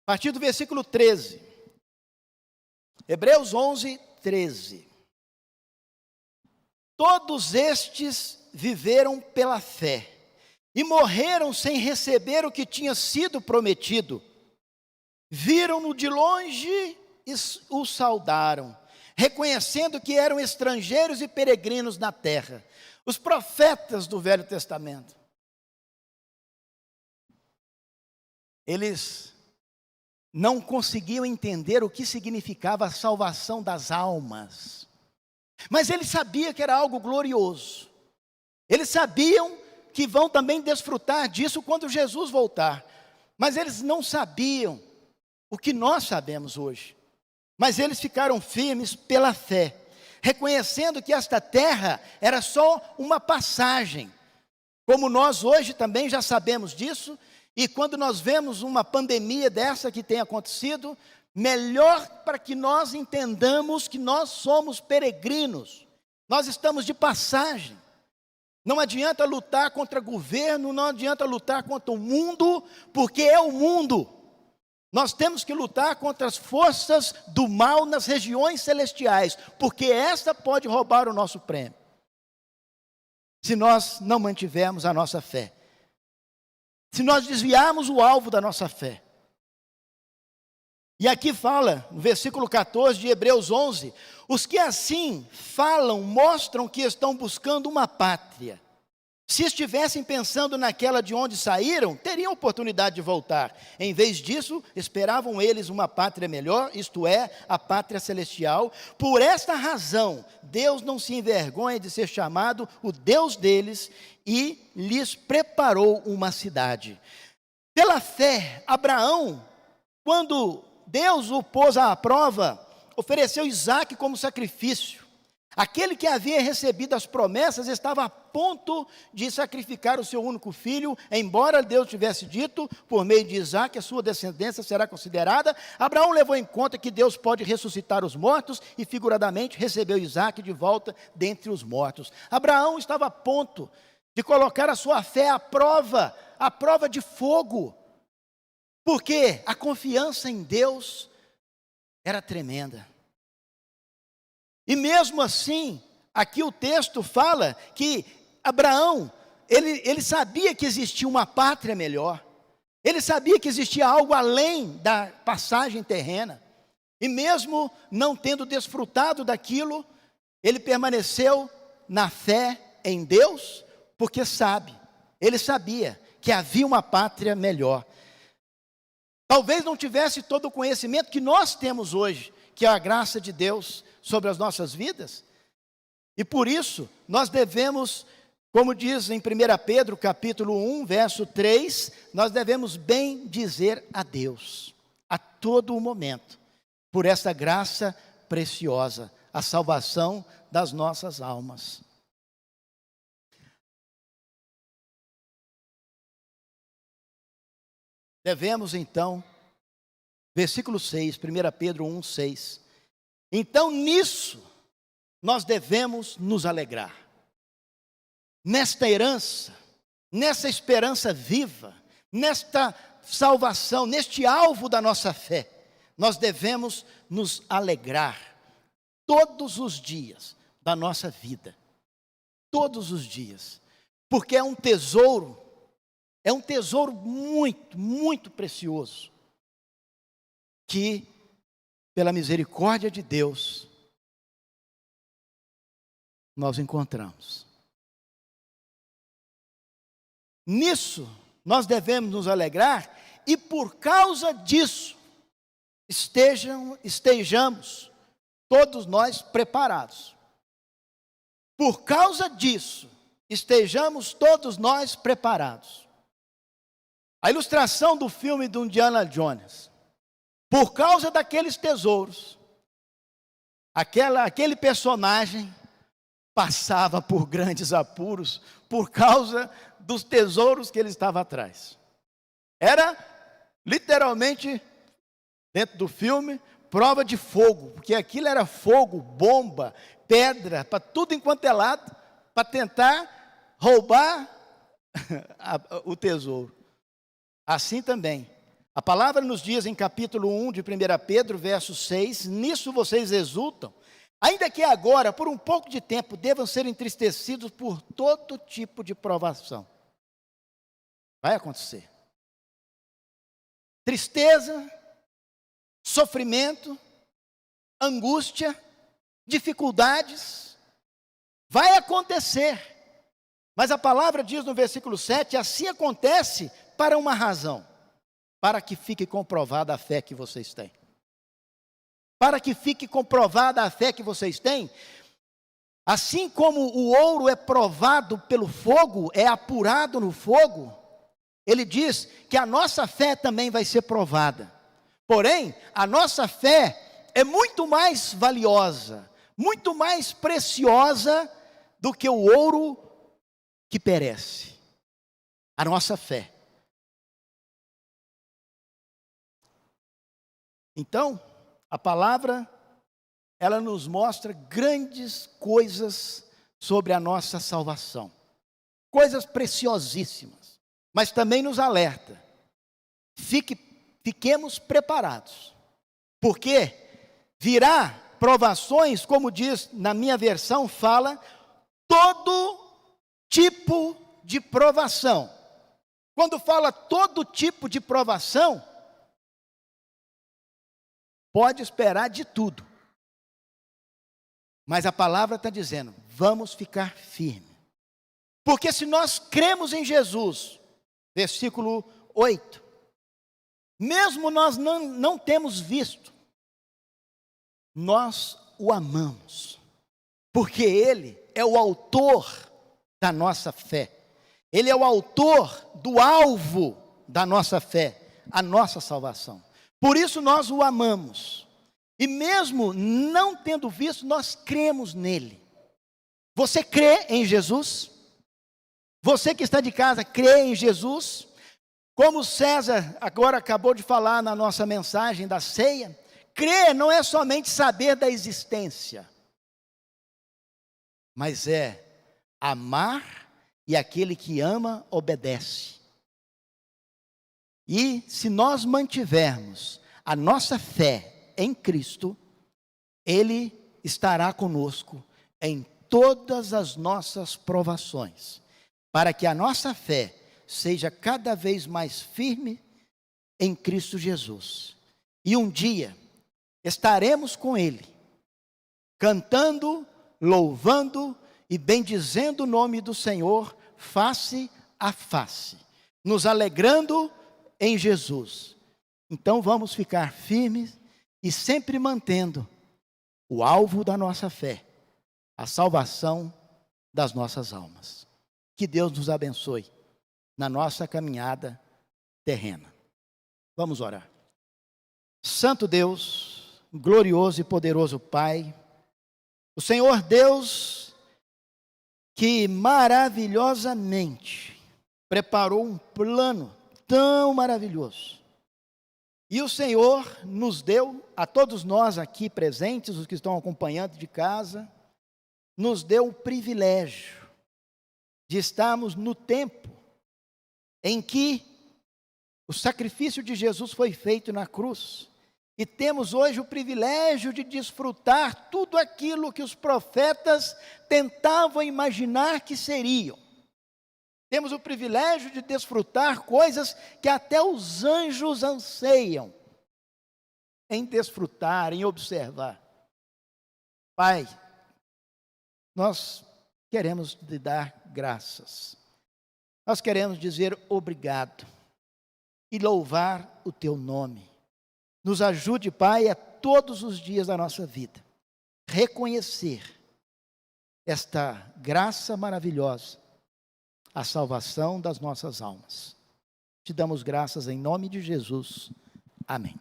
Speaker 3: A partir do versículo 13. Hebreus 11, 13. Todos estes viveram pela fé e morreram sem receber o que tinha sido prometido. Viram-no de longe e o saudaram, reconhecendo que eram estrangeiros e peregrinos na terra. Os profetas do Velho Testamento, eles não conseguiam entender o que significava a salvação das almas. Mas eles sabiam que era algo glorioso. Eles sabiam que vão também desfrutar disso quando Jesus voltar. Mas eles não sabiam o que nós sabemos hoje. Mas eles ficaram firmes pela fé, reconhecendo que esta terra era só uma passagem. Como nós hoje também já sabemos disso, e quando nós vemos uma pandemia dessa que tem acontecido, melhor para que nós entendamos que nós somos peregrinos, nós estamos de passagem. Não adianta lutar contra governo, não adianta lutar contra o mundo, porque é o mundo. Nós temos que lutar contra as forças do mal nas regiões celestiais, porque essa pode roubar o nosso prêmio, se nós não mantivermos a nossa fé, se nós desviarmos o alvo da nossa fé. E aqui fala, no versículo 14 de Hebreus 11, os que assim falam, mostram que estão buscando uma pátria. Se estivessem pensando naquela de onde saíram, teriam oportunidade de voltar. Em vez disso, esperavam eles uma pátria melhor, isto é, a pátria celestial. Por esta razão, Deus não se envergonha de ser chamado o Deus deles e lhes preparou uma cidade. Pela fé, Abraão, quando Deus o pôs à prova, ofereceu Isaque como sacrifício. Aquele que havia recebido as promessas estava a ponto de sacrificar o seu único filho, embora Deus tivesse dito, por meio de Isaque, a sua descendência será considerada. Abraão levou em conta que Deus pode ressuscitar os mortos e, figuradamente, recebeu Isaque de volta dentre os mortos. Abraão estava a ponto de colocar a sua fé à prova de fogo, porque a confiança em Deus era tremenda. E mesmo assim, aqui o texto fala que Abraão, ele sabia que existia uma pátria melhor. Ele sabia que existia algo além da passagem terrena. E mesmo não tendo desfrutado daquilo, ele permaneceu na fé em Deus, porque ele sabia que havia uma pátria melhor. Talvez não tivesse todo o conhecimento que nós temos hoje, que é a graça de Deus sobre as nossas vidas, e por isso nós devemos, como diz em 1 Pedro capítulo 1, verso 3, nós devemos bem dizer a Deus, a todo o momento, por essa graça preciosa, a salvação das nossas almas. Devemos então, versículo 6, 1 Pedro 1, 6, então nisso nós devemos nos alegrar, nesta herança, nessa esperança viva, nesta salvação, neste alvo da nossa fé, nós devemos nos alegrar todos os dias da nossa vida, todos os dias, porque é um tesouro muito, muito precioso, que pela misericórdia de Deus, nós encontramos. Nisso, nós devemos nos alegrar, e por causa disso, estejamos todos nós preparados. Por causa disso, estejamos todos nós preparados. A ilustração do filme do Indiana Jones. Por causa daqueles tesouros, aquele personagem passava por grandes apuros por causa dos tesouros que ele estava atrás. Era literalmente, dentro do filme, prova de fogo, porque aquilo era fogo, bomba, pedra, para tudo enquanto é lado, para tentar roubar o tesouro. Assim também, a palavra nos diz em capítulo 1 de 1 Pedro, verso 6, nisso vocês exultam, ainda que agora, por um pouco de tempo, devam ser entristecidos por todo tipo de provação. Vai acontecer. Tristeza, sofrimento, angústia, dificuldades, vai acontecer. Mas a palavra diz no versículo 7, assim acontece para uma razão, para que fique comprovada a fé que vocês têm. Para que fique comprovada a fé que vocês têm, assim como o ouro é provado pelo fogo, é apurado no fogo, ele diz que a nossa fé também vai ser provada. Porém, a nossa fé é muito mais valiosa, muito mais preciosa do que o ouro que perece. A nossa fé. Então, a palavra, ela nos mostra grandes coisas sobre a nossa salvação. Coisas preciosíssimas. Mas também nos alerta. Fiquemos preparados. Porque virá provações, como diz na minha versão, fala, todo tipo de provação. Quando fala todo tipo de provação, pode esperar de tudo. Mas a palavra está dizendo, vamos ficar firmes. Porque se nós cremos em Jesus, versículo 8, mesmo nós não temos visto, nós o amamos, porque Ele é o autor da nossa fé, Ele é o autor do alvo da nossa fé, a nossa salvação. Por isso nós o amamos, e mesmo não tendo visto, nós cremos nele. Você crê em Jesus? Você que está de casa, crê em Jesus? Como César agora acabou de falar na nossa mensagem da ceia, crer não é somente saber da existência, mas é amar, e aquele que ama obedece. E se nós mantivermos a nossa fé em Cristo, Ele estará conosco em todas as nossas provações, para que a nossa fé seja cada vez mais firme em Cristo Jesus. E um dia estaremos com Ele, cantando, louvando e bendizendo o nome do Senhor face a face, nos alegrando em Jesus. Então vamos ficar firmes e sempre mantendo o alvo da nossa fé, a salvação das nossas almas. Que Deus nos abençoe na nossa caminhada terrena. Vamos orar. Santo Deus, glorioso e poderoso Pai, o Senhor Deus que maravilhosamente preparou um plano tão maravilhoso. E o Senhor nos deu, a todos nós aqui presentes, os que estão acompanhando de casa, nos deu o privilégio de estarmos no tempo em que o sacrifício de Jesus foi feito na cruz. E temos hoje o privilégio de desfrutar tudo aquilo que os profetas tentavam imaginar que seriam. Temos o privilégio de desfrutar coisas que até os anjos anseiam em desfrutar, em observar. Pai, nós queremos te dar graças. Nós queremos dizer obrigado e louvar o teu nome. Nos ajude, Pai, a todos os dias da nossa vida reconhecer esta graça maravilhosa, a salvação das nossas almas. Te damos graças em nome de Jesus. Amém.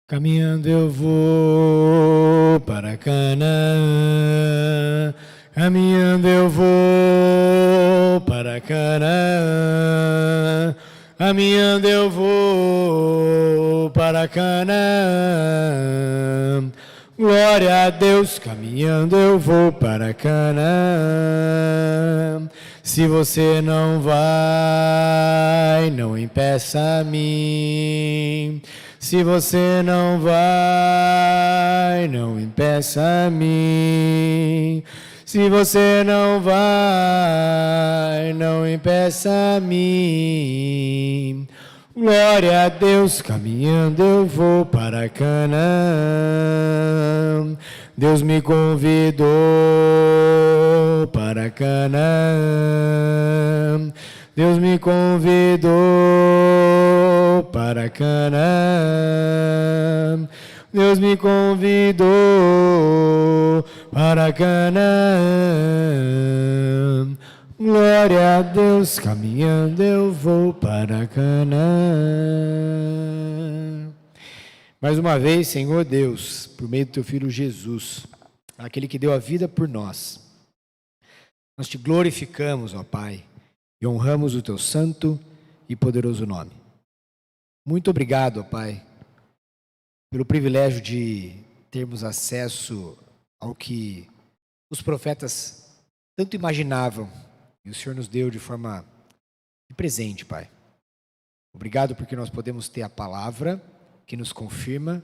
Speaker 1: Caminhando eu vou para Canaã, caminhando eu vou para Canaã, caminhando eu vou para Canaã. Glória a Deus, caminhando eu vou para Canaã. Se você não vai, não impeça a mim. Se você não vai, não impeça a mim. Se você não vai, não impeça a mim. Glória a Deus, caminhando eu vou para Canaã. Deus me convidou para Canaã. Deus me convidou para Canaã. Deus me convidou para Canaã. Glória a Deus, caminhando eu vou para Canaã. Mais uma vez, Senhor Deus, por meio do teu Filho Jesus, aquele que deu a vida por nós, nós te glorificamos, ó Pai, e honramos o teu santo e poderoso nome. Muito obrigado, ó Pai, pelo privilégio de termos acesso ao que os profetas tanto imaginavam, e o Senhor nos deu de forma presente, Pai. Obrigado porque nós podemos ter a palavra que nos confirma.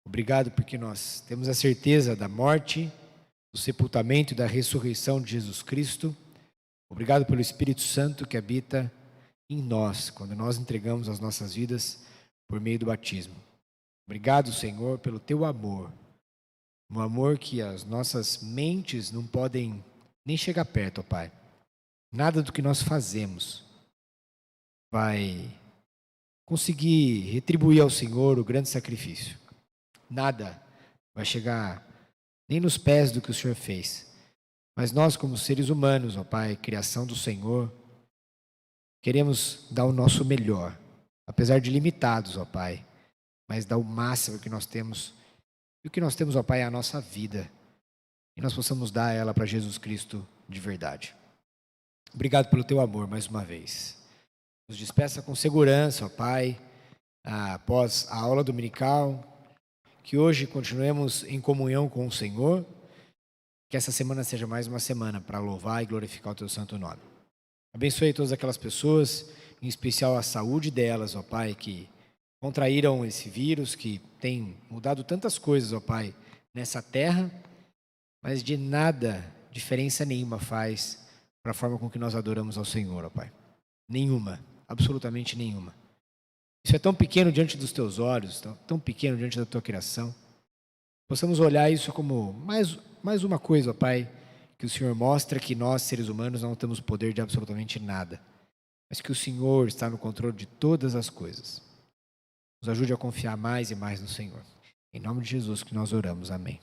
Speaker 1: Obrigado porque nós temos a certeza da morte, do sepultamento e da ressurreição de Jesus Cristo. Obrigado pelo Espírito Santo que habita em nós, quando nós entregamos as nossas vidas por meio do batismo. Obrigado, Senhor, pelo teu amor. Um amor que as nossas mentes não podem nem chegar perto, ó Pai. Nada do que nós fazemos vai conseguir retribuir ao Senhor o grande sacrifício. Nada vai chegar nem nos pés do que o Senhor fez. Mas nós, como seres humanos, ó Pai, criação do Senhor, queremos dar o nosso melhor, apesar de limitados, ó Pai, mas dar o máximo que nós temos. E o que nós temos, ó Pai, é a nossa vida. E nós possamos dar ela para Jesus Cristo de verdade. Obrigado pelo teu amor mais uma vez. Nos despeça com segurança, ó Pai, após a aula dominical, que hoje continuemos em comunhão com o Senhor, que essa semana seja mais uma semana para louvar e glorificar o teu santo nome. Abençoe todas aquelas pessoas, em especial a saúde delas, ó Pai, que contraíram esse vírus, que tem mudado tantas coisas, ó Pai, nessa terra, mas de nada, diferença nenhuma faz para a forma com que nós adoramos ao Senhor, ó Pai. Nenhuma, absolutamente nenhuma. Isso é tão pequeno diante dos teus olhos, tão pequeno diante da tua criação. Possamos olhar isso como mais uma coisa, ó Pai, que o Senhor mostra que nós, seres humanos, não temos poder de absolutamente nada, mas que o Senhor está no controle de todas as coisas. Nos ajude a confiar mais e mais no Senhor. Em nome de Jesus que nós oramos. Amém.